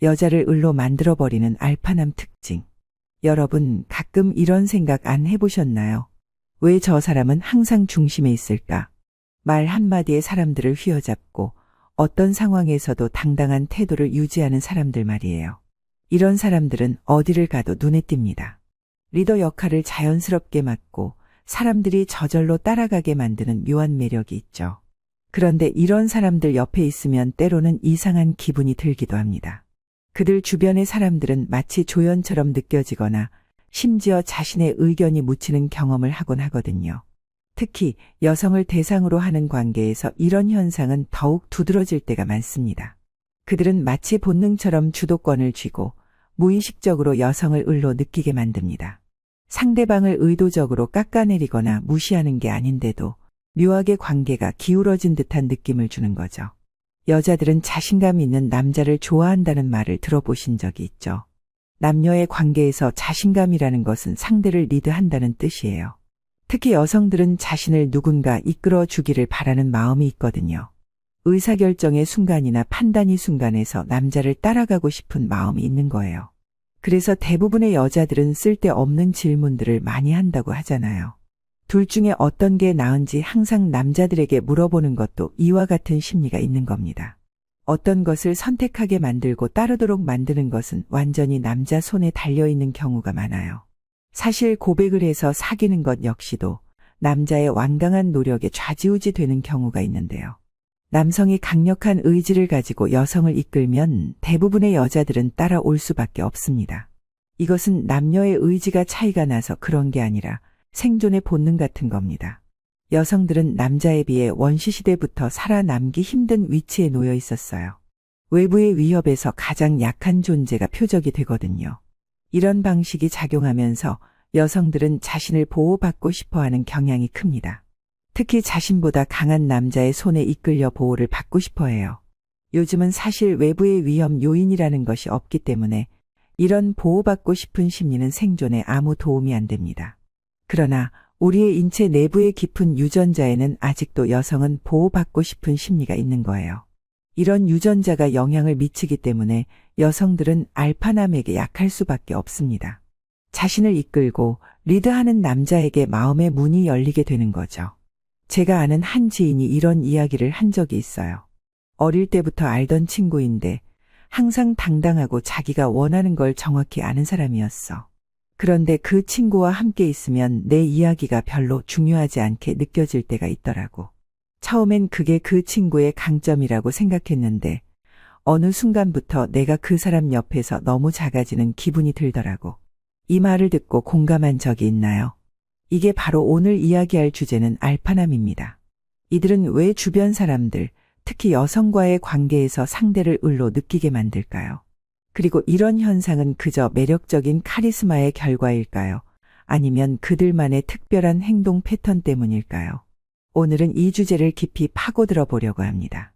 여자를 을로 만들어버리는 알파남 특징. 여러분, 가끔 이런 생각 안 해보셨나요? 왜 저 사람은 항상 중심에 있을까? 말 한마디에 사람들을 휘어잡고 어떤 상황에서도 당당한 태도를 유지하는 사람들 말이에요. 이런 사람들은 어디를 가도 눈에 띕니다. 리더 역할을 자연스럽게 맡고 사람들이 저절로 따라가게 만드는 묘한 매력이 있죠. 그런데 이런 사람들 옆에 있으면 때로는 이상한 기분이 들기도 합니다. 그들 주변의 사람들은 마치 조연처럼 느껴지거나 심지어 자신의 의견이 묻히는 경험을 하곤 하거든요. 특히 여성을 대상으로 하는 관계에서 이런 현상은 더욱 두드러질 때가 많습니다. 그들은 마치 본능처럼 주도권을 쥐고 무의식적으로 여성을 을로 느끼게 만듭니다. 상대방을 의도적으로 깎아내리거나 무시하는 게 아닌데도 묘하게 관계가 기울어진 듯한 느낌을 주는 거죠. 여자들은 자신감 있는 남자를 좋아한다는 말을 들어보신 적이 있죠. 남녀의 관계에서 자신감이라는 것은 상대를 리드한다는 뜻이에요. 특히 여성들은 자신을 누군가 이끌어 주기를 바라는 마음이 있거든요. 의사결정의 순간이나 판단의 순간에서 남자를 따라가고 싶은 마음이 있는 거예요. 그래서 대부분의 여자들은 쓸데없는 질문들을 많이 한다고 하잖아요. 둘 중에 어떤 게 나은지 항상 남자들에게 물어보는 것도 이와 같은 심리가 있는 겁니다. 어떤 것을 선택하게 만들고 따르도록 만드는 것은 완전히 남자 손에 달려있는 경우가 많아요. 사실 고백을 해서 사귀는 것 역시도 남자의 완강한 노력에 좌지우지 되는 경우가 있는데요. 남성이 강력한 의지를 가지고 여성을 이끌면 대부분의 여자들은 따라올 수밖에 없습니다. 이것은 남녀의 의지가 차이가 나서 그런 게 아니라 생존의 본능 같은 겁니다. 여성들은 남자에 비해 원시시대부터 살아남기 힘든 위치에 놓여 있었어요. 외부의 위협에서 가장 약한 존재가 표적이 되거든요. 이런 방식이 작용하면서 여성들은 자신을 보호받고 싶어하는 경향이 큽니다. 특히 자신보다 강한 남자의 손에 이끌려 보호를 받고 싶어해요. 요즘은 사실 외부의 위험 요인이라는 것이 없기 때문에 이런 보호받고 싶은 심리는 생존에 아무 도움이 안 됩니다. 그러나 우리의 인체 내부의 깊은 유전자에는 아직도 여성은 보호받고 싶은 심리가 있는 거예요. 이런 유전자가 영향을 미치기 때문에 여성들은 알파남에게 약할 수밖에 없습니다. 자신을 이끌고 리드하는 남자에게 마음의 문이 열리게 되는 거죠. 제가 아는 한 지인이 이런 이야기를 한 적이 있어요. 어릴 때부터 알던 친구인데 항상 당당하고 자기가 원하는 걸 정확히 아는 사람이었어. 그런데 그 친구와 함께 있으면 내 이야기가 별로 중요하지 않게 느껴질 때가 있더라고. 처음엔 그게 그 친구의 강점이라고 생각했는데 어느 순간부터 내가 그 사람 옆에서 너무 작아지는 기분이 들더라고. 이 말을 듣고 공감한 적이 있나요? 이게 바로 오늘 이야기할 주제는 알파남입니다. 이들은 왜 주변 사람들, 특히 여성과의 관계에서 상대를 을로 느끼게 만들까요? 그리고 이런 현상은 그저 매력적인 카리스마의 결과일까요? 아니면 그들만의 특별한 행동 패턴 때문일까요? 오늘은 이 주제를 깊이 파고들어 보려고 합니다.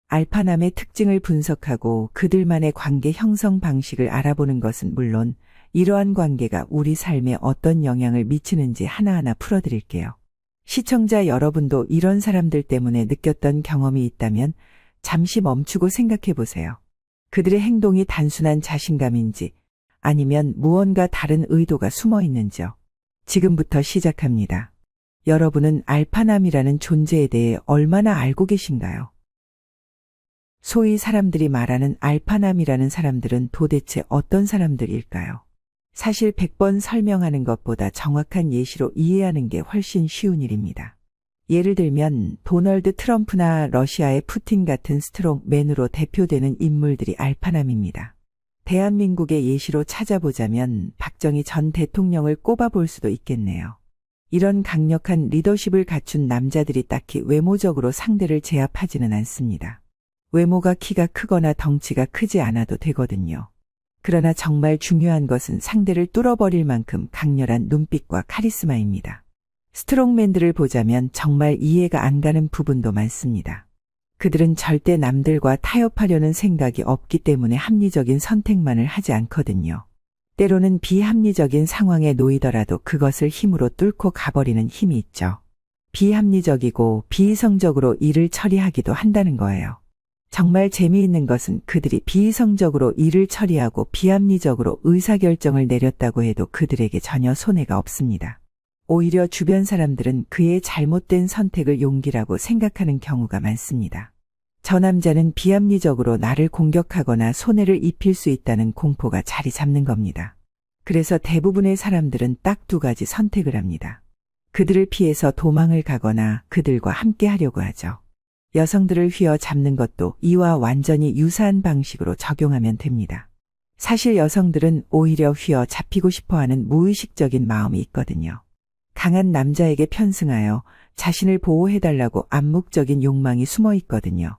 알파남의 특징을 분석하고 그들만의 관계 형성 방식을 알아보는 것은 물론 이러한 관계가 우리 삶에 어떤 영향을 미치는지 하나하나 풀어드릴게요. 시청자 여러분도 이런 사람들 때문에 느꼈던 경험이 있다면 잠시 멈추고 생각해 보세요. 그들의 행동이 단순한 자신감인지 아니면 무언가 다른 의도가 숨어 있는지요. 지금부터 시작합니다. 여러분은 알파남이라는 존재에 대해 얼마나 알고 계신가요? 소위 사람들이 말하는 알파남이라는 사람들은 도대체 어떤 사람들일까요? 사실 100번 설명하는 것보다 정확한 예시로 이해하는 게 훨씬 쉬운 일입니다. 예를 들면 도널드 트럼프나 러시아의 푸틴 같은 스트롱맨으로 대표되는 인물들이 알파남입니다. 대한민국의 예시로 찾아보자면 박정희 전 대통령을 꼽아볼 수도 있겠네요. 이런 강력한 리더십을 갖춘 남자들이 딱히 외모적으로 상대를 제압하지는 않습니다. 외모가 키가 크거나 덩치가 크지 않아도 되거든요. 그러나 정말 중요한 것은 상대를 뚫어버릴 만큼 강렬한 눈빛과 카리스마입니다. 스트롱맨들을 보자면 정말 이해가 안 가는 부분도 많습니다. 그들은 절대 남들과 타협하려는 생각이 없기 때문에 합리적인 선택만을 하지 않거든요. 때로는 비합리적인 상황에 놓이더라도 그것을 힘으로 뚫고 가버리는 힘이 있죠. 비합리적이고 비이성적으로 일을 처리하기도 한다는 거예요. 정말 재미있는 것은 그들이 비이성적으로 일을 처리하고 비합리적으로 의사결정을 내렸다고 해도 그들에게 전혀 손해가 없습니다. 오히려 주변 사람들은 그의 잘못된 선택을 용기라고 생각하는 경우가 많습니다. 저 남자는 비합리적으로 나를 공격하거나 손해를 입힐 수 있다는 공포가 자리 잡는 겁니다. 그래서 대부분의 사람들은 딱 두 가지 선택을 합니다. 그들을 피해서 도망을 가거나 그들과 함께 하려고 하죠. 여성들을 휘어잡는 것도 이와 완전히 유사한 방식으로 적용하면 됩니다. 사실 여성들은 오히려 휘어잡히고 싶어하는 무의식적인 마음이 있거든요. 강한 남자에게 편승하여 자신을 보호해달라고 암묵적인 욕망이 숨어 있거든요.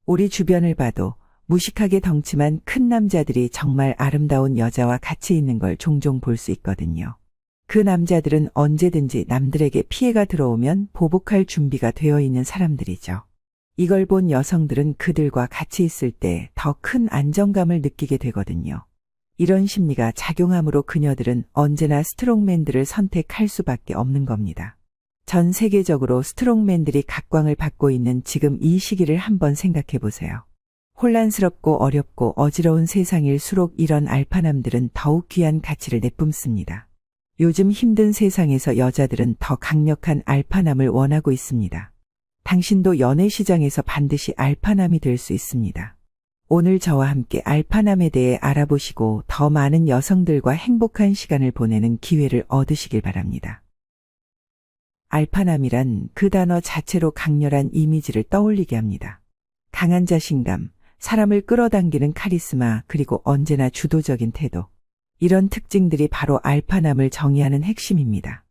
우리 주변을 봐도 무식하게 덩치만 큰 남자들이 정말 아름다운 여자와 같이 있는 걸 종종 볼 수 있거든요. 그 남자들은 언제든지 남들에게 피해가 들어오면 보복할 준비가 되어 있는 사람들이죠. 이걸 본 여성들은 그들과 같이 있을 때 더 큰 안정감을 느끼게 되거든요. 이런 심리가 작용함으로 그녀들은 언제나 스트롱맨들을 선택할 수밖에 없는 겁니다. 전 세계적으로 스트롱맨들이 각광을 받고 있는 지금 이 시기를 한번 생각해 보세요. 혼란스럽고 어렵고 어지러운 세상일수록 이런 알파남들은 더욱 귀한 가치를 내뿜습니다. 요즘 힘든 세상에서 여자들은 더 강력한 알파남을 원하고 있습니다. 당신도 연애 시장에서 반드시 알파남이 될 수 있습니다. 오늘 저와 함께 알파남에 대해 알아보시고 더 많은 여성들과 행복한 시간을 보내는 기회를 얻으시길 바랍니다. 알파남이란 그 단어 자체로 강렬한 이미지를 떠올리게 합니다. 강한 자신감, 사람을 끌어당기는 카리스마, 그리고 언제나 주도적인 태도. 이런 특징들이 바로 알파남을 정의하는 핵심입니다.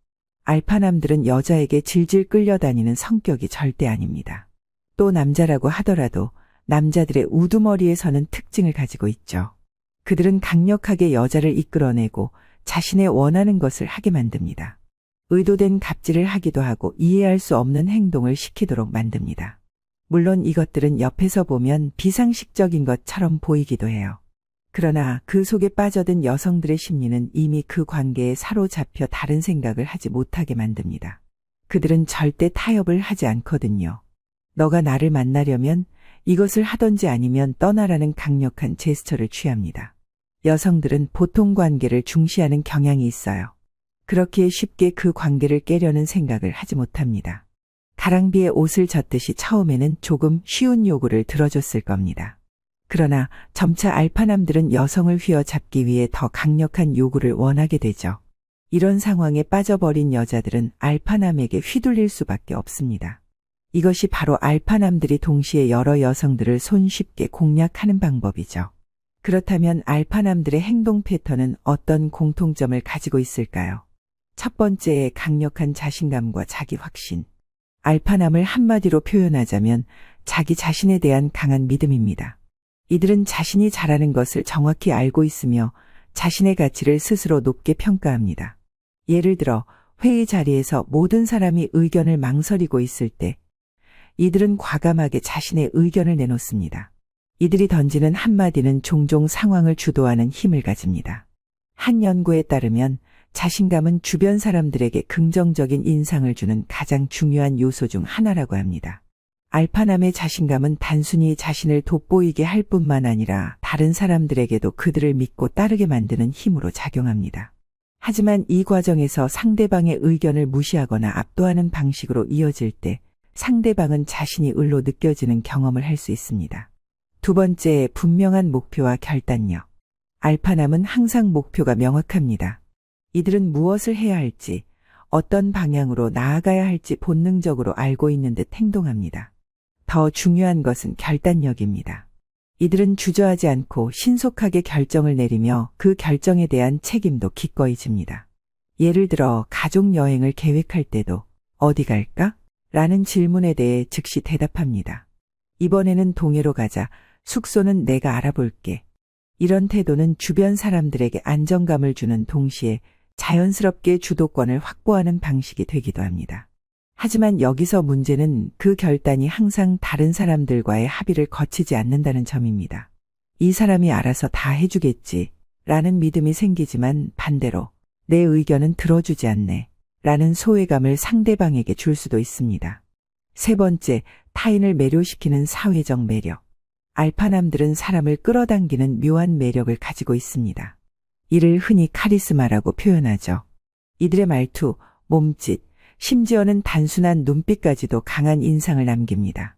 알파남들은 여자에게 질질 끌려다니는 성격이 절대 아닙니다. 또 남자라고 하더라도 남자들의 우두머리에 서는 특징을 가지고 있죠. 그들은 강력하게 여자를 이끌어내고 자신의 원하는 것을 하게 만듭니다. 의도된 갑질을 하기도 하고 이해할 수 없는 행동을 시키도록 만듭니다. 물론 이것들은 옆에서 보면 비상식적인 것처럼 보이기도 해요. 그러나 그 속에 빠져든 여성들의 심리는 이미 그 관계에 사로잡혀 다른 생각을 하지 못하게 만듭니다. 그들은 절대 타협을 하지 않거든요. 너가 나를 만나려면 이것을 하던지 아니면 떠나라는 강력한 제스처를 취합니다. 여성들은 보통 관계를 중시하는 경향이 있어요. 그렇기에 쉽게 그 관계를 깨려는 생각을 하지 못합니다. 가랑비에 옷을 젖듯이 처음에는 조금 쉬운 요구를 들어줬을 겁니다. 그러나 점차 알파남들은 여성을 휘어잡기 위해 더 강력한 요구를 원하게 되죠. 이런 상황에 빠져버린 여자들은 알파남에게 휘둘릴 수밖에 없습니다. 이것이 바로 알파남들이 동시에 여러 여성들을 손쉽게 공략하는 방법이죠. 그렇다면 알파남들의 행동 패턴은 어떤 공통점을 가지고 있을까요? 첫 번째의 강력한 자신감과 자기 확신. 알파남을 한마디로 표현하자면 자기 자신에 대한 강한 믿음입니다. 이들은 자신이 잘하는 것을 정확히 알고 있으며 자신의 가치를 스스로 높게 평가합니다. 예를 들어 회의 자리에서 모든 사람이 의견을 망설이고 있을 때 이들은 과감하게 자신의 의견을 내놓습니다. 이들이 던지는 한마디는 종종 상황을 주도하는 힘을 가집니다. 한 연구에 따르면 자신감은 주변 사람들에게 긍정적인 인상을 주는 가장 중요한 요소 중 하나라고 합니다. 알파남의 자신감은 단순히 자신을 돋보이게 할 뿐만 아니라 다른 사람들에게도 그들을 믿고 따르게 만드는 힘으로 작용합니다. 하지만 이 과정에서 상대방의 의견을 무시하거나 압도하는 방식으로 이어질 때 상대방은 자신이 을로 느껴지는 경험을 할 수 있습니다. 두 번째, 분명한 목표와 결단력. 알파남은 항상 목표가 명확합니다. 이들은 무엇을 해야 할지, 어떤 방향으로 나아가야 할지 본능적으로 알고 있는 듯 행동합니다. 더 중요한 것은 결단력입니다. 이들은 주저하지 않고 신속하게 결정을 내리며 그 결정에 대한 책임도 기꺼이 집니다. 예를 들어 가족 여행을 계획할 때도 어디 갈까? 라는 질문에 대해 즉시 대답합니다. 이번에는 동해로 가자. 숙소는 내가 알아볼게. 이런 태도는 주변 사람들에게 안정감을 주는 동시에 자연스럽게 주도권을 확보하는 방식이 되기도 합니다. 하지만 여기서 문제는 그 결단이 항상 다른 사람들과의 합의를 거치지 않는다는 점입니다. 이 사람이 알아서 다 해주겠지 라는 믿음이 생기지만 반대로 내 의견은 들어주지 않네 라는 소외감을 상대방에게 줄 수도 있습니다. 세 번째, 타인을 매료시키는 사회적 매력. 알파남들은 사람을 끌어당기는 묘한 매력을 가지고 있습니다. 이를 흔히 카리스마라고 표현하죠. 이들의 말투, 몸짓, 심지어는 단순한 눈빛까지도 강한 인상을 남깁니다.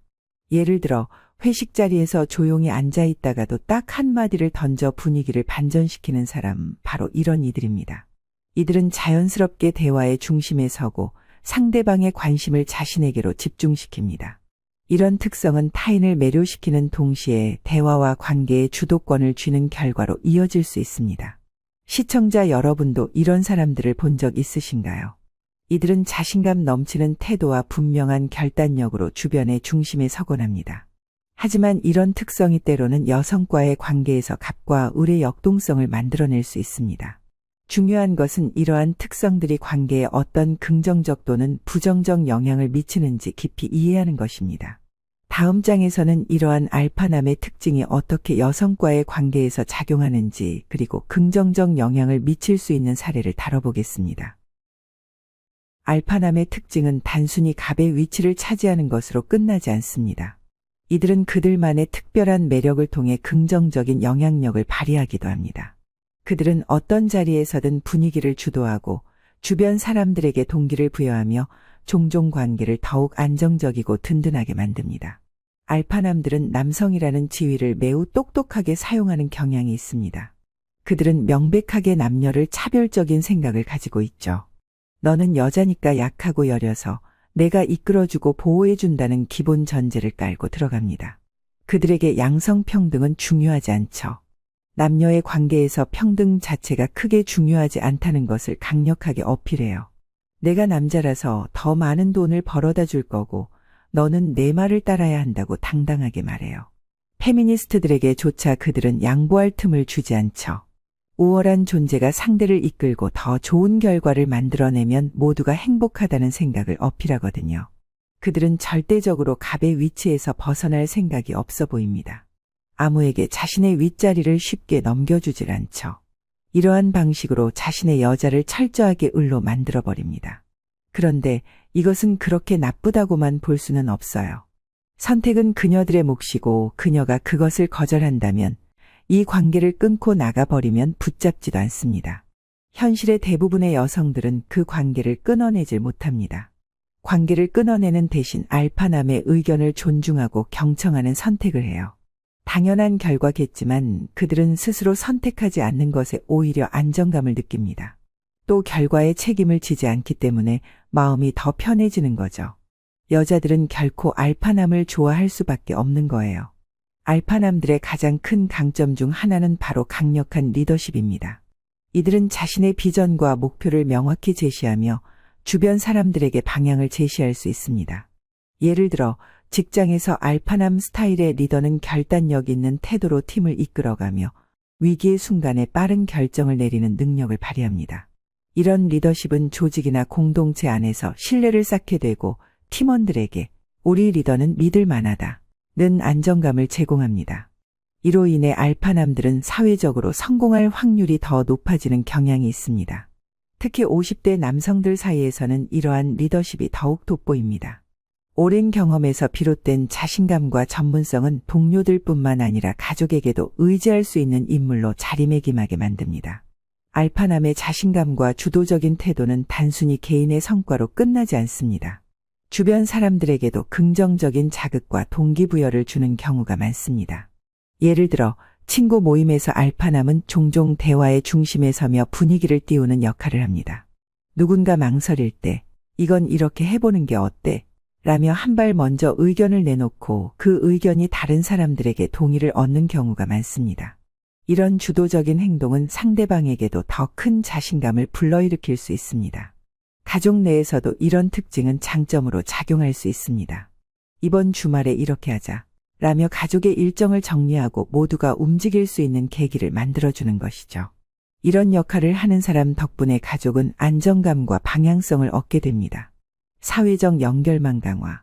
예를 들어 회식 자리에서 조용히 앉아 있다가도 딱 한마디를 던져 분위기를 반전시키는 사람, 바로 이런 이들입니다. 이들은 자연스럽게 대화의 중심에 서고 상대방의 관심을 자신에게로 집중시킵니다. 이런 특성은 타인을 매료시키는 동시에 대화와 관계의 주도권을 쥐는 결과로 이어질 수 있습니다. 시청자 여러분도 이런 사람들을 본 적 있으신가요? 이들은 자신감 넘치는 태도와 분명한 결단력으로 주변의 중심에 서곤 합니다. 하지만 이런 특성이 때로는 여성과의 관계에서 갑과 을의 역동성을 만들어낼 수 있습니다. 중요한 것은 이러한 특성들이 관계에 어떤 긍정적 또는 부정적 영향을 미치는지 깊이 이해하는 것입니다. 다음 장에서는 이러한 알파남의 특징이 어떻게 여성과의 관계에서 작용하는지, 그리고 긍정적 영향을 미칠 수 있는 사례를 다뤄보겠습니다. 알파남의 특징은 단순히 갑의 위치를 차지하는 것으로 끝나지 않습니다. 이들은 그들만의 특별한 매력을 통해 긍정적인 영향력을 발휘하기도 합니다. 그들은 어떤 자리에서든 분위기를 주도하고 주변 사람들에게 동기를 부여하며 종종 관계를 더욱 안정적이고 든든하게 만듭니다. 알파남들은 남성이라는 지위를 매우 똑똑하게 사용하는 경향이 있습니다. 그들은 명백하게 남녀를 차별적인 생각을 가지고 있죠. 너는 여자니까 약하고 여려서 내가 이끌어주고 보호해준다는 기본 전제를 깔고 들어갑니다. 그들에게 양성평등은 중요하지 않죠. 남녀의 관계에서 평등 자체가 크게 중요하지 않다는 것을 강력하게 어필해요. 내가 남자라서 더 많은 돈을 벌어다 줄 거고 너는 내 말을 따라야 한다고 당당하게 말해요. 페미니스트들에게조차 그들은 양보할 틈을 주지 않죠. 우월한 존재가 상대를 이끌고 더 좋은 결과를 만들어내면 모두가 행복하다는 생각을 어필하거든요. 그들은 절대적으로 갑의 위치에서 벗어날 생각이 없어 보입니다. 아무에게 자신의 윗자리를 쉽게 넘겨주질 않죠. 이러한 방식으로 자신의 여자를 철저하게 을로 만들어버립니다. 그런데 이것은 그렇게 나쁘다고만 볼 수는 없어요. 선택은 그녀들의 몫이고 그녀가 그것을 거절한다면 이 관계를 끊고 나가버리면 붙잡지도 않습니다. 현실의 대부분의 여성들은 그 관계를 끊어내질 못합니다. 관계를 끊어내는 대신 알파남의 의견을 존중하고 경청하는 선택을 해요. 당연한 결과겠지만 그들은 스스로 선택하지 않는 것에 오히려 안정감을 느낍니다. 또 결과에 책임을 지지 않기 때문에 마음이 더 편해지는 거죠. 여자들은 결코 알파남을 좋아할 수밖에 없는 거예요. 알파남들의 가장 큰 강점 중 하나는 바로 강력한 리더십입니다. 이들은 자신의 비전과 목표를 명확히 제시하며 주변 사람들에게 방향을 제시할 수 있습니다. 예를 들어 직장에서 알파남 스타일의 리더는 결단력 있는 태도로 팀을 이끌어가며 위기의 순간에 빠른 결정을 내리는 능력을 발휘합니다. 이런 리더십은 조직이나 공동체 안에서 신뢰를 쌓게 되고 팀원들에게 우리 리더는 믿을 만하다는 안정감을 제공합니다. 이로 인해 알파남들은 사회적으로 성공할 확률이 더 높아지는 경향이 있습니다. 특히 50대 남성들 사이에서는 이러한 리더십이 더욱 돋보입니다. 오랜 경험에서 비롯된 자신감과 전문성은 동료들뿐만 아니라 가족에게도 의지할 수 있는 인물로 자리매김하게 만듭니다. 알파남의 자신감과 주도적인 태도는 단순히 개인의 성과로 끝나지 않습니다. 주변 사람들에게도 긍정적인 자극과 동기부여를 주는 경우가 많습니다. 예를 들어 친구 모임에서 알파남은 종종 대화의 중심에 서며 분위기를 띄우는 역할을 합니다. 누군가 망설일 때 이건 이렇게 해보는 게 어때? 라며 한 발 먼저 의견을 내놓고 그 의견이 다른 사람들에게 동의를 얻는 경우가 많습니다. 이런 주도적인 행동은 상대방에게도 더 큰 자신감을 불러일으킬 수 있습니다. 가족 내에서도 이런 특징은 장점으로 작용할 수 있습니다. 이번 주말에 이렇게 하자 라며 가족의 일정을 정리하고 모두가 움직일 수 있는 계기를 만들어주는 것이죠. 이런 역할을 하는 사람 덕분에 가족은 안정감과 방향성을 얻게 됩니다. 사회적 연결망 강화.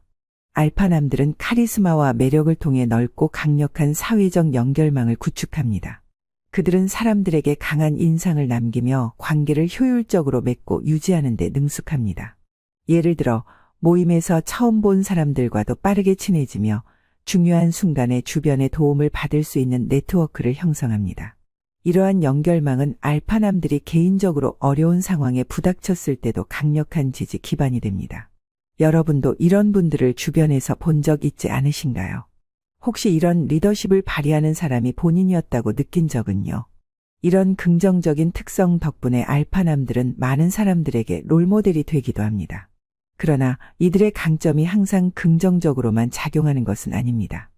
알파남들은 카리스마와 매력을 통해 넓고 강력한 사회적 연결망을 구축합니다. 그들은 사람들에게 강한 인상을 남기며 관계를 효율적으로 맺고 유지하는 데 능숙합니다. 예를 들어 모임에서 처음 본 사람들과도 빠르게 친해지며 중요한 순간에 주변의 도움을 받을 수 있는 네트워크를 형성합니다. 이러한 연결망은 알파남들이 개인적으로 어려운 상황에 부닥쳤을 때도 강력한 지지 기반이 됩니다. 여러분도 이런 분들을 주변에서 본 적 있지 않으신가요? 혹시 이런 리더십을 발휘하는 사람이 본인이었다고 느낀 적은요? 이런 긍정적인 특성 덕분에 알파남들은 많은 사람들에게 롤모델이 되기도 합니다. 그러나 이들의 강점이 항상 긍정적으로만 작용하는 것은 아닙니다.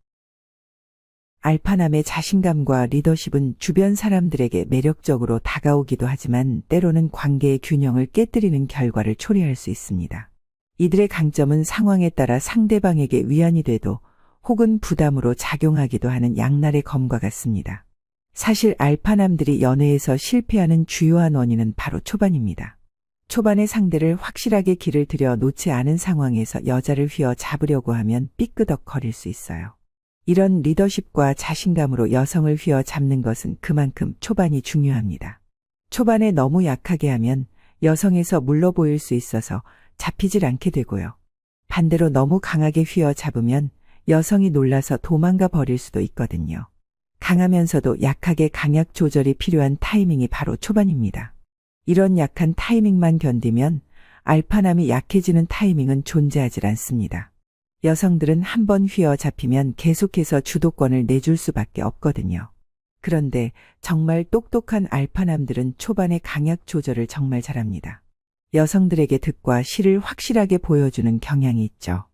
알파남의 자신감과 리더십은 주변 사람들에게 매력적으로 다가오기도 하지만 때로는 관계의 균형을 깨뜨리는 결과를 초래할 수 있습니다. 이들의 강점은 상황에 따라 상대방에게 위안이 되도 혹은 부담으로 작용하기도 하는 양날의 검과 같습니다. 사실 알파남들이 연애에서 실패하는 주요한 원인은 바로 초반입니다. 초반에 상대를 확실하게 길을 들여 놓지 않은 상황에서 여자를 휘어 잡으려고 하면 삐끄덕거릴 수 있어요. 이런 리더십과 자신감으로 여성을 휘어 잡는 것은 그만큼 초반이 중요합니다. 초반에 너무 약하게 하면 여성에서 물러 보일 수 있어서 잡히질 않게 되고요. 반대로 너무 강하게 휘어 잡으면 여성이 놀라서 도망가 버릴 수도 있거든요. 강하면서도 약하게 강약 조절이 필요한 타이밍이 바로 초반입니다. 이런 약한 타이밍만 견디면 알파남이 약해지는 타이밍은 존재하질 않습니다. 여성들은 한번 휘어 잡히면 계속해서 주도권을 내줄 수밖에 없거든요. 그런데 정말 똑똑한 알파남들은 초반에 강약 조절을 정말 잘합니다. 여성들에게 득과 실을 확실하게 보여주는 경향이 있죠.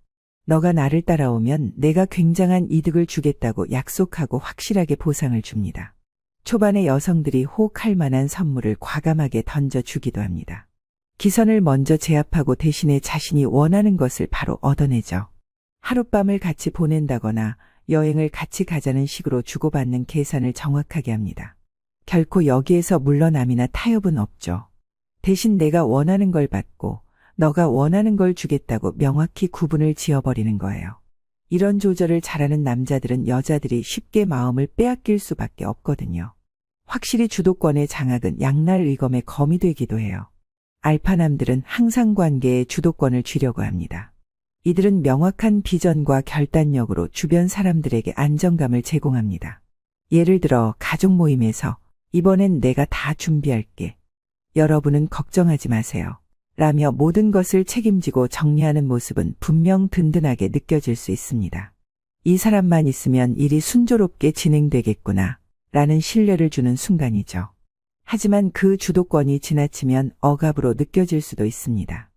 너가 나를 따라오면 내가 굉장한 이득을 주겠다고 약속하고 확실하게 보상을 줍니다. 초반에 여성들이 혹할 만한 선물을 과감하게 던져주기도 합니다. 기선을 먼저 제압하고 대신에 자신이 원하는 것을 바로 얻어내죠. 하룻밤을 같이 보낸다거나 여행을 같이 가자는 식으로 주고받는 계산을 정확하게 합니다. 결코 여기에서 물러남이나 타협은 없죠. 대신 내가 원하는 걸 받고 너가 원하는 걸 주겠다고 명확히 구분을 지어버리는 거예요. 이런 조절을 잘하는 남자들은 여자들이 쉽게 마음을 빼앗길 수밖에 없거든요. 확실히 주도권의 장악은 양날 의검의 검이 되기도 해요. 알파남들은 항상 관계에 주도권을 쥐려고 합니다. 이들은 명확한 비전과 결단력으로 주변 사람들에게 안정감을 제공합니다. 예를 들어 가족 모임에서 이번엔 내가 다 준비할게. 여러분은 걱정하지 마세요. 라며 모든 것을 책임지고 정리하는 모습은 분명 든든하게 느껴질 수 있습니다. 이 사람만 있으면 일이 순조롭게 진행되겠구나 라는 신뢰를 주는 순간이죠. 하지만 그 주도권이 지나치면 억압으로 느껴질 수도 있습니다.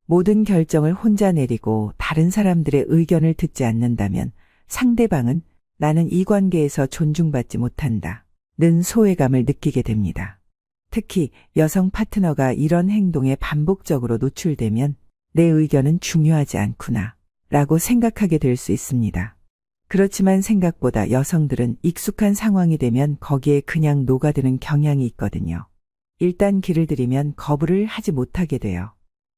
모든 결정을 혼자 내리고 다른 사람들의 의견을 듣지 않는다면 상대방은 나는 이 관계에서 존중받지 못한다 는 소외감을 느끼게 됩니다. 특히 여성 파트너가 이런 행동에 반복적으로 노출되면 내 의견은 중요하지 않구나 라고 생각하게 될 수 있습니다. 그렇지만 생각보다 여성들은 익숙한 상황이 되면 거기에 그냥 녹아드는 경향이 있거든요. 일단 길을 들이면 거부를 하지 못하게 돼요.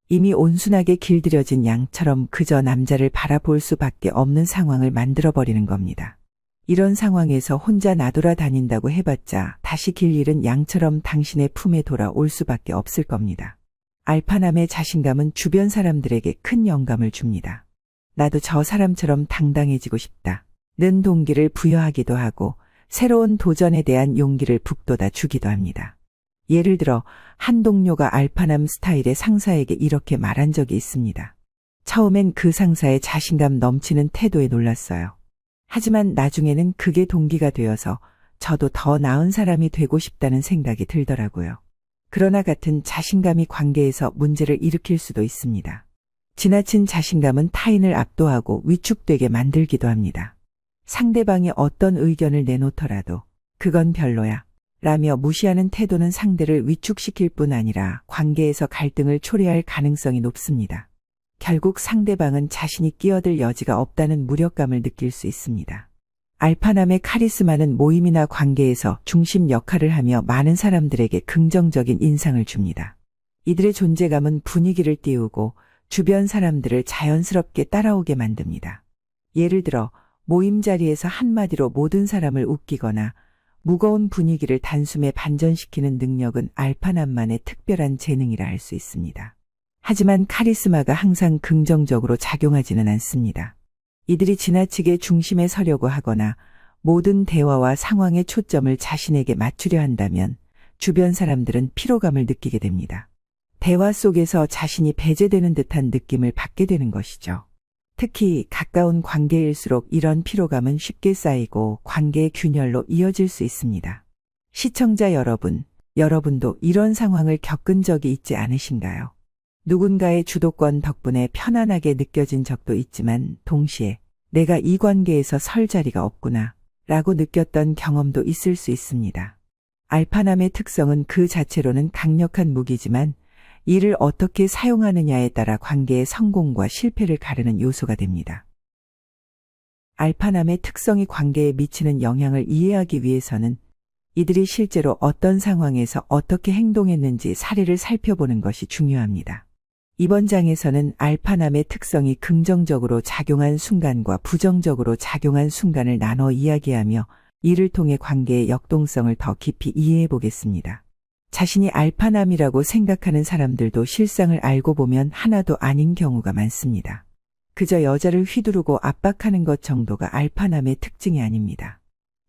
이미 온순하게 길들여진 양처럼 그저 남자를 바라볼 수밖에 없는 상황을 만들어버리는 겁니다. 이런 상황에서 혼자 나돌아다닌다고 해봤자 다시 길 잃은 양처럼 당신의 품에 돌아올 수밖에 없을 겁니다. 알파남의 자신감은 주변 사람들에게 큰 영감을 줍니다. 나도 저 사람처럼 당당해지고 싶다 는 동기를 부여하기도 하고 새로운 도전에 대한 용기를 북돋아 주기도 합니다. 예를 들어 한 동료가 알파남 스타일의 상사에게 이렇게 말한 적이 있습니다. 처음엔 그 상사의 자신감 넘치는 태도에 놀랐어요. 하지만 나중에는 그게 동기가 되어서 저도 더 나은 사람이 되고 싶다는 생각이 들더라고요. 그러나 같은 자신감이 관계에서 문제를 일으킬 수도 있습니다. 지나친 자신감은 타인을 압도하고 위축되게 만들기도 합니다. 상대방이 어떤 의견을 내놓더라도 그건 별로야 라며 무시하는 태도는 상대를 위축시킬 뿐 아니라 관계에서 갈등을 초래할 가능성이 높습니다. 결국 상대방은 자신이 끼어들 여지가 없다는 무력감을 느낄 수 있습니다. 알파남의 카리스마는 모임이나 관계에서 중심 역할을 하며 많은 사람들에게 긍정적인 인상을 줍니다. 이들의 존재감은 분위기를 띄우고 주변 사람들을 자연스럽게 따라오게 만듭니다. 예를 들어 모임 자리에서 한마디로 모든 사람을 웃기거나 무거운 분위기를 단숨에 반전시키는 능력은 알파남만의 특별한 재능이라 할 수 있습니다. 하지만 카리스마가 항상 긍정적으로 작용하지는 않습니다. 이들이 지나치게 중심에 서려고 하거나 모든 대화와 상황의 초점을 자신에게 맞추려 한다면 주변 사람들은 피로감을 느끼게 됩니다. 대화 속에서 자신이 배제되는 듯한 느낌을 받게 되는 것이죠. 특히 가까운 관계일수록 이런 피로감은 쉽게 쌓이고 관계의 균열로 이어질 수 있습니다. 시청자 여러분, 여러분도 이런 상황을 겪은 적이 있지 않으신가요? 누군가의 주도권 덕분에 편안하게 느껴진 적도 있지만 동시에 내가 이 관계에서 설 자리가 없구나 라고 느꼈던 경험도 있을 수 있습니다. 알파남의 특성은 그 자체로는 강력한 무기지만 이를 어떻게 사용하느냐에 따라 관계의 성공과 실패를 가르는 요소가 됩니다. 알파남의 특성이 관계에 미치는 영향을 이해하기 위해서는 이들이 실제로 어떤 상황에서 어떻게 행동했는지 사례를 살펴보는 것이 중요합니다. 이번 장에서는 알파남의 특성이 긍정적으로 작용한 순간과 부정적으로 작용한 순간을 나눠 이야기하며 이를 통해 관계의 역동성을 더 깊이 이해해 보겠습니다. 자신이 알파남이라고 생각하는 사람들도 실상을 알고 보면 하나도 아닌 경우가 많습니다. 그저 여자를 휘두르고 압박하는 것 정도가 알파남의 특징이 아닙니다.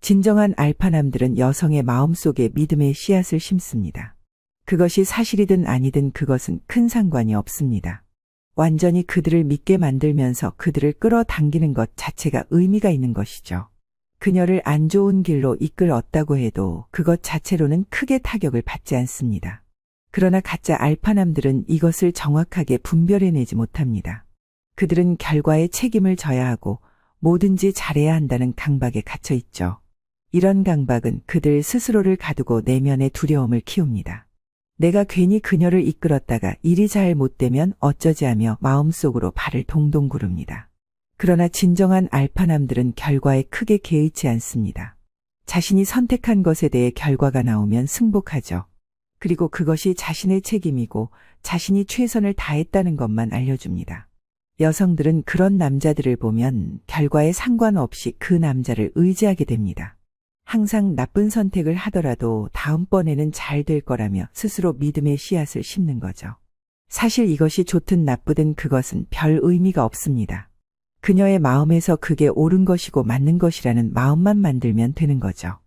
진정한 알파남들은 여성의 마음속에 믿음의 씨앗을 심습니다. 그것이 사실이든 아니든 그것은 큰 상관이 없습니다. 완전히 그들을 믿게 만들면서 그들을 끌어당기는 것 자체가 의미가 있는 것이죠. 그녀를 안 좋은 길로 이끌었다고 해도 그것 자체로는 크게 타격을 받지 않습니다. 그러나 가짜 알파남들은 이것을 정확하게 분별해내지 못합니다. 그들은 결과에 책임을 져야 하고 뭐든지 잘해야 한다는 강박에 갇혀 있죠. 이런 강박은 그들 스스로를 가두고 내면의 두려움을 키웁니다. 내가 괜히 그녀를 이끌었다가 일이 잘 못되면 어쩌지 하며 마음속으로 발을 동동 구릅니다. 그러나 진정한 알파남들은 결과에 크게 개의치 않습니다. 자신이 선택한 것에 대해 결과가 나오면 승복하죠. 그리고 그것이 자신의 책임이고 자신이 최선을 다했다는 것만 알려줍니다. 여성들은 그런 남자들을 보면 결과에 상관없이 그 남자를 의지하게 됩니다. 항상 나쁜 선택을 하더라도 다음번에는 잘 될 거라며 스스로 믿음의 씨앗을 심는 거죠. 사실 이것이 좋든 나쁘든 그것은 별 의미가 없습니다. 그녀의 마음에서 그게 옳은 것이고 맞는 것이라는 마음만 만들면 되는 거죠.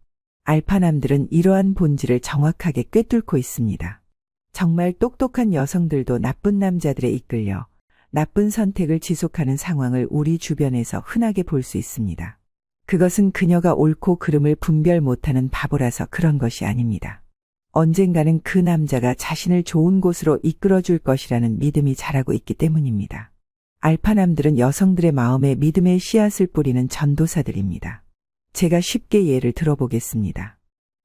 알파남들은 이러한 본질을 정확하게 꿰뚫고 있습니다. 정말 똑똑한 여성들도 나쁜 남자들에 이끌려 나쁜 선택을 지속하는 상황을 우리 주변에서 흔하게 볼 수 있습니다. 그것은 그녀가 옳고 그름을 분별 못하는 바보라서 그런 것이 아닙니다. 언젠가는 그 남자가 자신을 좋은 곳으로 이끌어줄 것이라는 믿음이 자라고 있기 때문입니다. 알파남들은 여성들의 마음에 믿음의 씨앗을 뿌리는 전도사들입니다. 제가 쉽게 예를 들어보겠습니다.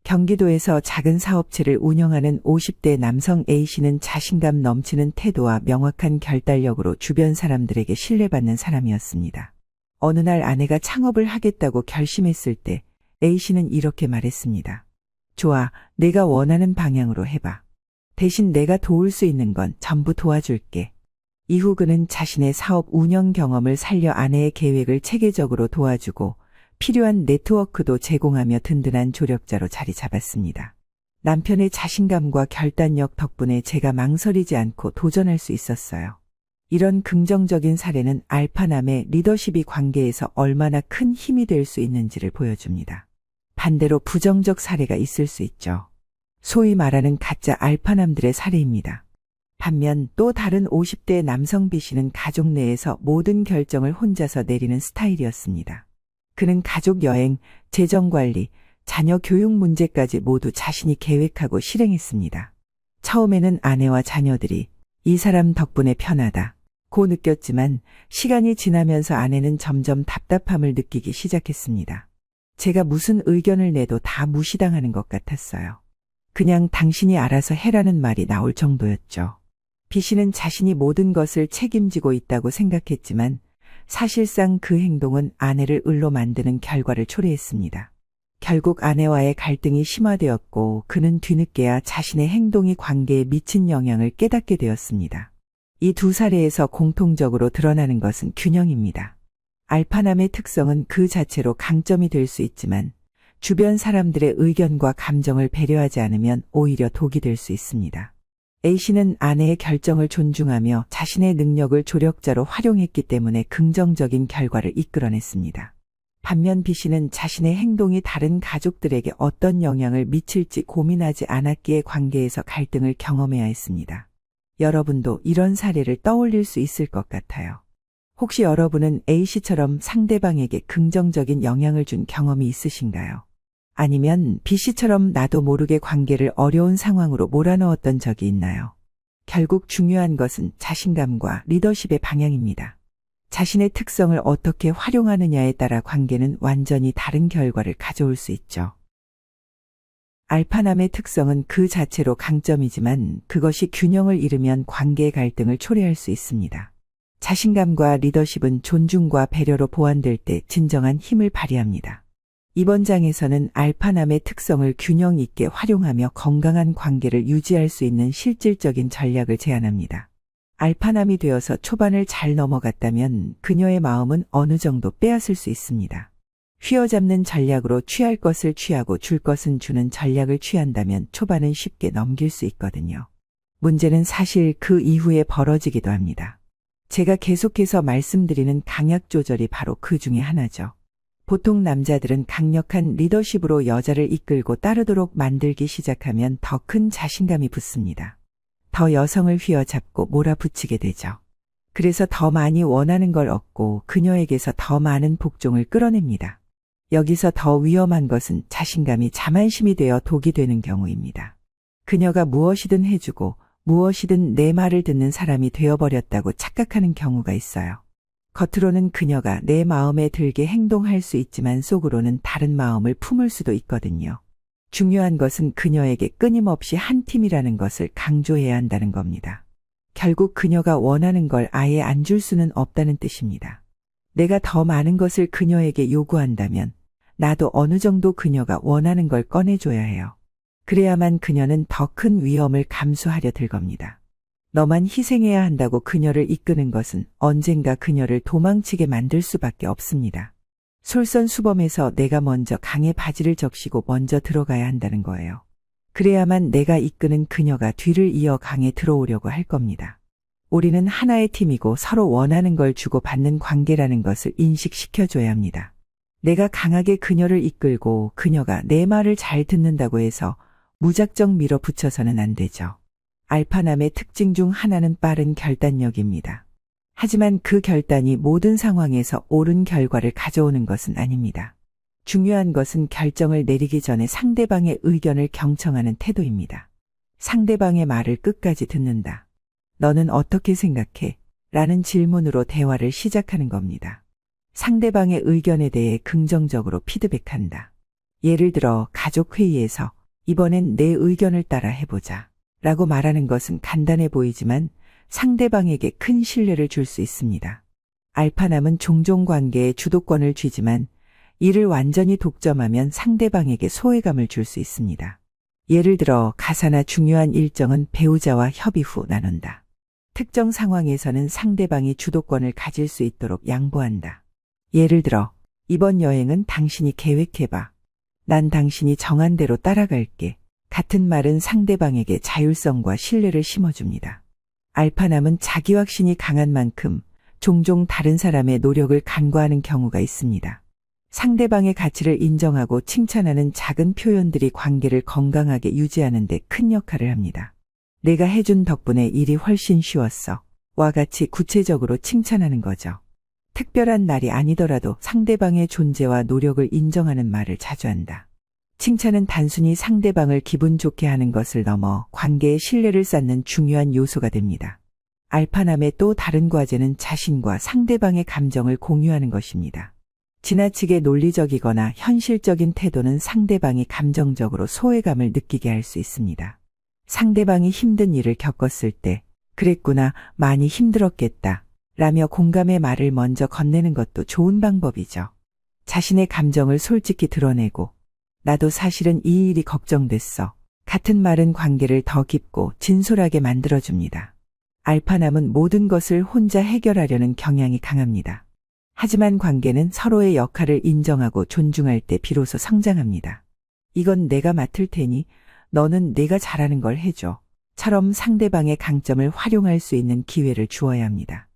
경기도에서 작은 사업체를 운영하는 50대 남성 A씨는 자신감 넘치는 태도와 명확한 결단력으로 주변 사람들에게 신뢰받는 사람이었습니다. 어느 날 아내가 창업을 하겠다고 결심했을 때 A씨는 이렇게 말했습니다. 좋아, 내가 원하는 방향으로 해봐. 대신 내가 도울 수 있는 건 전부 도와줄게. 이후 그는 자신의 사업 운영 경험을 살려 아내의 계획을 체계적으로 도와주고 필요한 네트워크도 제공하며 든든한 조력자로 자리 잡았습니다. 남편의 자신감과 결단력 덕분에 제가 망설이지 않고 도전할 수 있었어요. 이런 긍정적인 사례는 알파남의 리더십이 관계에서 얼마나 큰 힘이 될 수 있는지를 보여줍니다. 반대로 부정적 사례가 있을 수 있죠. 소위 말하는 가짜 알파남들의 사례입니다. 반면 또 다른 50대 남성 B씨는 가족 내에서 모든 결정을 혼자서 내리는 스타일이었습니다. 그는 가족 여행, 재정관리, 자녀 교육 문제까지 모두 자신이 계획하고 실행했습니다. 처음에는 아내와 자녀들이 이 사람 덕분에 편하다 고 느꼈지만 시간이 지나면서 아내는 점점 답답함을 느끼기 시작했습니다. 제가 무슨 의견을 내도 다 무시당하는 것 같았어요. 그냥 당신이 알아서 해라는 말이 나올 정도였죠. B씨는 자신이 모든 것을 책임지고 있다고 생각했지만 사실상 그 행동은 아내를 을로 만드는 결과를 초래했습니다. 결국 아내와의 갈등이 심화되었고 그는 뒤늦게야 자신의 행동이 관계에 미친 영향을 깨닫게 되었습니다. 이 두 사례에서 공통적으로 드러나는 것은 균형입니다. 알파남의 특성은 그 자체로 강점이 될 수 있지만 주변 사람들의 의견과 감정을 배려하지 않으면 오히려 독이 될 수 있습니다. A씨는 아내의 결정을 존중하며 자신의 능력을 조력자로 활용했기 때문에 긍정적인 결과를 이끌어냈습니다. 반면 B씨는 자신의 행동이 다른 가족들에게 어떤 영향을 미칠지 고민하지 않았기에 관계에서 갈등을 경험해야 했습니다. 여러분도 이런 사례를 떠올릴 수 있을 것 같아요. 혹시 여러분은 A씨처럼 상대방에게 긍정적인 영향을 준 경험이 있으신가요? 아니면 B씨처럼 나도 모르게 관계를 어려운 상황으로 몰아넣었던 적이 있나요? 결국 중요한 것은 자신감과 리더십의 방향입니다. 자신의 특성을 어떻게 활용하느냐에 따라 관계는 완전히 다른 결과를 가져올 수 있죠. 알파남의 특성은 그 자체로 강점이지만 그것이 균형을 잃으면 관계의 갈등을 초래할 수 있습니다. 자신감과 리더십은 존중과 배려로 보완될 때 진정한 힘을 발휘합니다. 이번 장에서는 알파남의 특성을 균형 있게 활용하며 건강한 관계를 유지할 수 있는 실질적인 전략을 제안합니다. 알파남이 되어서 초반을 잘 넘어갔다면 그녀의 마음은 어느 정도 빼앗을 수 있습니다. 휘어잡는 전략으로 취할 것을 취하고 줄 것은 주는 전략을 취한다면 초반은 쉽게 넘길 수 있거든요. 문제는 사실 그 이후에 벌어지기도 합니다. 제가 계속해서 말씀드리는 강약 조절이 바로 그 중에 하나죠. 보통 남자들은 강력한 리더십으로 여자를 이끌고 따르도록 만들기 시작하면 더 큰 자신감이 붙습니다. 더 여성을 휘어잡고 몰아붙이게 되죠. 그래서 더 많이 원하는 걸 얻고 그녀에게서 더 많은 복종을 끌어냅니다. 여기서 더 위험한 것은 자신감이 자만심이 되어 독이 되는 경우입니다. 그녀가 무엇이든 해주고 무엇이든 내 말을 듣는 사람이 되어버렸다고 착각하는 경우가 있어요. 겉으로는 그녀가 내 마음에 들게 행동할 수 있지만 속으로는 다른 마음을 품을 수도 있거든요. 중요한 것은 그녀에게 끊임없이 한 팀이라는 것을 강조해야 한다는 겁니다. 결국 그녀가 원하는 걸 아예 안 줄 수는 없다는 뜻입니다. 내가 더 많은 것을 그녀에게 요구한다면 나도 어느 정도 그녀가 원하는 걸 꺼내줘야 해요. 그래야만 그녀는 더 큰 위험을 감수하려 들 겁니다. 너만 희생해야 한다고 그녀를 이끄는 것은 언젠가 그녀를 도망치게 만들 수밖에 없습니다. 솔선수범해서 내가 먼저 강에 바지를 적시고 먼저 들어가야 한다는 거예요. 그래야만 내가 이끄는 그녀가 뒤를 이어 강에 들어오려고 할 겁니다. 우리는 하나의 팀이고 서로 원하는 걸 주고받는 관계라는 것을 인식시켜줘야 합니다. 내가 강하게 그녀를 이끌고 그녀가 내 말을 잘 듣는다고 해서 무작정 밀어붙여서는 안 되죠. 알파남의 특징 중 하나는 빠른 결단력입니다. 하지만 그 결단이 모든 상황에서 옳은 결과를 가져오는 것은 아닙니다. 중요한 것은 결정을 내리기 전에 상대방의 의견을 경청하는 태도입니다. 상대방의 말을 끝까지 듣는다. 너는 어떻게 생각해? 라는 질문으로 대화를 시작하는 겁니다. 상대방의 의견에 대해 긍정적으로 피드백한다. 예를 들어 가족 회의에서 이번엔 내 의견을 따라 해보자 라고 말하는 것은 간단해 보이지만 상대방에게 큰 신뢰를 줄 수 있습니다. 알파남은 종종 관계에 주도권을 쥐지만 이를 완전히 독점하면 상대방에게 소외감을 줄 수 있습니다. 예를 들어 가사나 중요한 일정은 배우자와 협의 후 나눈다. 특정 상황에서는 상대방이 주도권을 가질 수 있도록 양보한다. 예를 들어 이번 여행은 당신이 계획해봐. 난 당신이 정한 대로 따라갈게. 같은 말은 상대방에게 자율성과 신뢰를 심어줍니다. 알파남은 자기 확신이 강한 만큼 종종 다른 사람의 노력을 간과하는 경우가 있습니다. 상대방의 가치를 인정하고 칭찬하는 작은 표현들이 관계를 건강하게 유지하는 데 큰 역할을 합니다. 내가 해준 덕분에 일이 훨씬 쉬웠어. 와 같이 구체적으로 칭찬하는 거죠. 특별한 날이 아니더라도 상대방의 존재와 노력을 인정하는 말을 자주 한다. 칭찬은 단순히 상대방을 기분 좋게 하는 것을 넘어 관계의 신뢰를 쌓는 중요한 요소가 됩니다. 알파남의 또 다른 과제는 자신과 상대방의 감정을 공유하는 것입니다. 지나치게 논리적이거나 현실적인 태도는 상대방이 감정적으로 소외감을 느끼게 할 수 있습니다. 상대방이 힘든 일을 겪었을 때 그랬구나, 많이 힘들었겠다 라며 공감의 말을 먼저 건네는 것도 좋은 방법이죠. 자신의 감정을 솔직히 드러내고 나도 사실은 이 일이 걱정됐어. 같은 말은 관계를 더 깊고 진솔하게 만들어줍니다. 알파남은 모든 것을 혼자 해결하려는 경향이 강합니다. 하지만 관계는 서로의 역할을 인정하고 존중할 때 비로소 성장합니다. 이건 내가 맡을 테니 너는 내가 잘하는 걸 해줘. 처럼 상대방의 강점을 활용할 수 있는 기회를 주어야 합니다.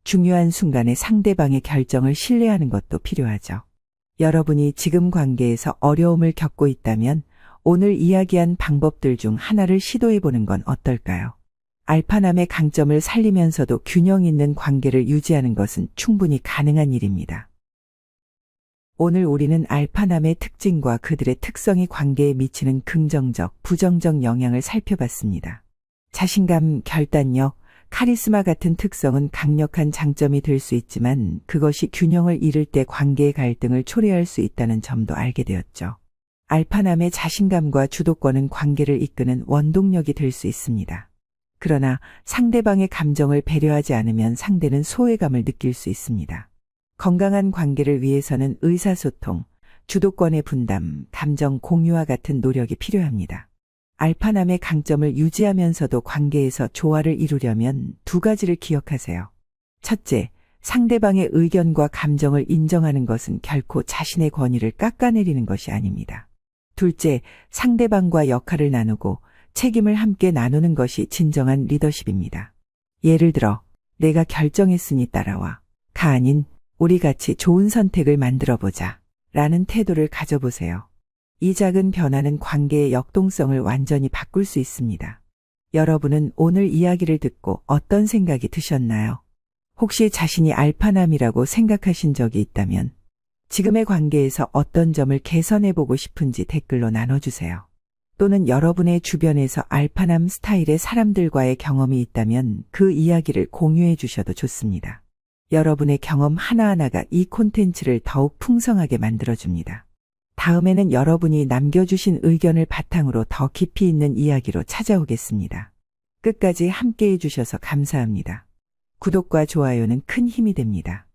중요한 순간에 상대방의 결정을 신뢰하는 것도 필요하죠. 여러분이 지금 관계에서 어려움을 겪고 있다면 오늘 이야기한 방법들 중 하나를 시도해 보는 건 어떨까요? 알파남의 강점을 살리면서도 균형 있는 관계를 유지하는 것은 충분히 가능한 일입니다. 오늘 우리는 알파남의 특징과 그들의 특성이 관계에 미치는 긍정적, 부정적 영향을 살펴봤습니다. 자신감, 결단력, 카리스마 같은 특성은 강력한 장점이 될 수 있지만 그것이 균형을 잃을 때 관계의 갈등을 초래할 수 있다는 점도 알게 되었죠. 알파남의 자신감과 주도권은 관계를 이끄는 원동력이 될 수 있습니다. 그러나 상대방의 감정을 배려하지 않으면 상대는 소외감을 느낄 수 있습니다. 건강한 관계를 위해서는 의사소통, 주도권의 분담, 감정 공유와 같은 노력이 필요합니다. 알파남의 강점을 유지하면서도 관계에서 조화를 이루려면 두 가지를 기억하세요. 첫째, 상대방의 의견과 감정을 인정하는 것은 결코 자신의 권위를 깎아내리는 것이 아닙니다. 둘째, 상대방과 역할을 나누고 책임을 함께 나누는 것이 진정한 리더십입니다. 예를 들어, 내가 결정했으니 따라와. 가 아닌, 우리 같이 좋은 선택을 만들어보자. 라는 태도를 가져보세요. 이 작은 변화는 관계의 역동성을 완전히 바꿀 수 있습니다. 여러분은 오늘 이야기를 듣고 어떤 생각이 드셨나요? 혹시 자신이 알파남이라고 생각하신 적이 있다면 지금의 관계에서 어떤 점을 개선해보고 싶은지 댓글로 나눠주세요. 또는 여러분의 주변에서 알파남 스타일의 사람들과의 경험이 있다면 그 이야기를 공유해 주셔도 좋습니다. 여러분의 경험 하나하나가 이 콘텐츠를 더욱 풍성하게 만들어줍니다. 다음에는 여러분이 남겨주신 의견을 바탕으로 더 깊이 있는 이야기로 찾아오겠습니다. 끝까지 함께해 주셔서 감사합니다. 구독과 좋아요는 큰 힘이 됩니다.